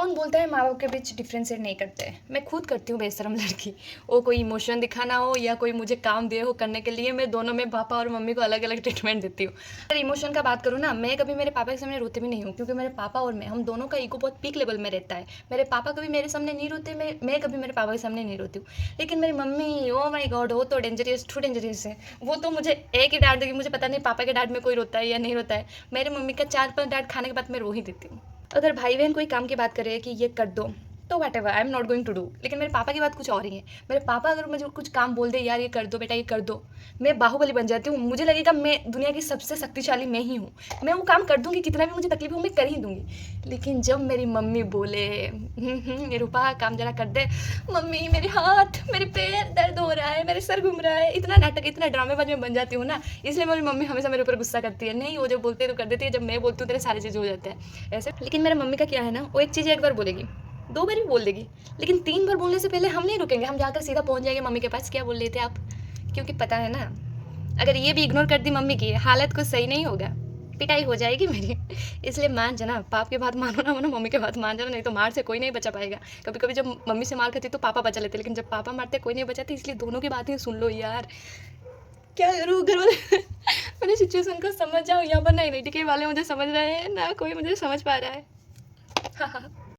कौन बोलता है माँ बाप के बीच डिफ्रेंशिएट नहीं करते? मैं खुद करती हूँ बेशरम लड़की। वो कोई इमोशन दिखाना हो या कोई मुझे काम दिए हो करने के लिए, मैं दोनों में पापा और मम्मी को अलग अलग ट्रीटमेंट देती हूँ। अगर इमोशन का बात करूँ ना, मैं कभी मेरे पापा के सामने रोती भी नहीं हूँ, क्योंकि मेरे पापा और मैं, हम दोनों का ईगो बहुत पीक लेवल में रहता है। मेरे पापा कभी मेरे सामने नहीं रोते, मैं कभी मेरे पापा के सामने नहीं रोती हूँ। लेकिन मेरी मम्मी, ओ माई गॉड, वो तो डेंजरियस, टू डेंजरियस है। वो तो मुझे एक ही डांट देगी, मुझे पता नहीं पापा के डांट में कोई रोता है या नहीं रोता है। मेरी मम्मी का 4-5 डांट खाने के बाद मैं रो ही देती हूँ। अगर भाई बहन कोई काम की बात करे कि ये कर दो, तो whatever, I am not going to do. लेकिन मेरे पापा की बात कुछ और ही है। मेरे पापा अगर मुझे कुछ काम बोल दे, यार ये कर दो बेटा, ये कर दो, मैं बाहुबली बन जाती हूँ। मुझे लगेगा मैं दुनिया की सबसे शक्तिशाली मैं ही हूँ। मैं वो काम कर दूंगी, कितना भी मुझे तकलीफ हो मैं कर ही दूंगी। लेकिन जब मेरी मम्मी बोले रूपा काम जरा कर दे, मम्मी मेरे हाथ मेरे पैर दर्द हो रहा है, मेरे सर घूम रहा है, इतना नाटक, इतना ड्रामेबाज में बन जाती हूँ ना। इसलिए मेरी मम्मी हमेशा मेरे ऊपर गुस्सा करती है। नहीं, वो जब बोलते हैं तो कर देती है, जब मैं बोलती हूँ तेरे सारी चीज़ें हो जाते हैं ऐसे। लेकिन मेरे मम्मी का क्या है ना, वो एक चीज़ एक बार बोलेगी, 2 बार भी बोल देगी, लेकिन 3 बार बोलने से पहले हम नहीं रुकेंगे, हम जाकर सीधा पहुँच जाएंगे मम्मी के पास, क्या बोल रहे थे आप? क्योंकि पता है ना, अगर ये भी इग्नोर कर दी मम्मी की, हालत कुछ सही नहीं होगा, पिटाई हो जाएगी मेरी। इसलिए मान जाना, पाप के बात मानो ना मानो, मम्मी के बात मान जाना, नहीं तो मार से कोई नहीं बचा पाएगा। कभी कभी जब मम्मी से मार खाती तो पापा बचा लेते, लेकिन जब पापा मारते कोई नहीं बचाते। इसलिए दोनों की बातें सुन लो यार, क्या करूँ घर वाले मेरे सिचुएशन को समझ जाओ। यहाँ पर ना रिलेटिव वाले मुझे समझ रहे हैं, ना कोई मुझे समझ पा रहा है।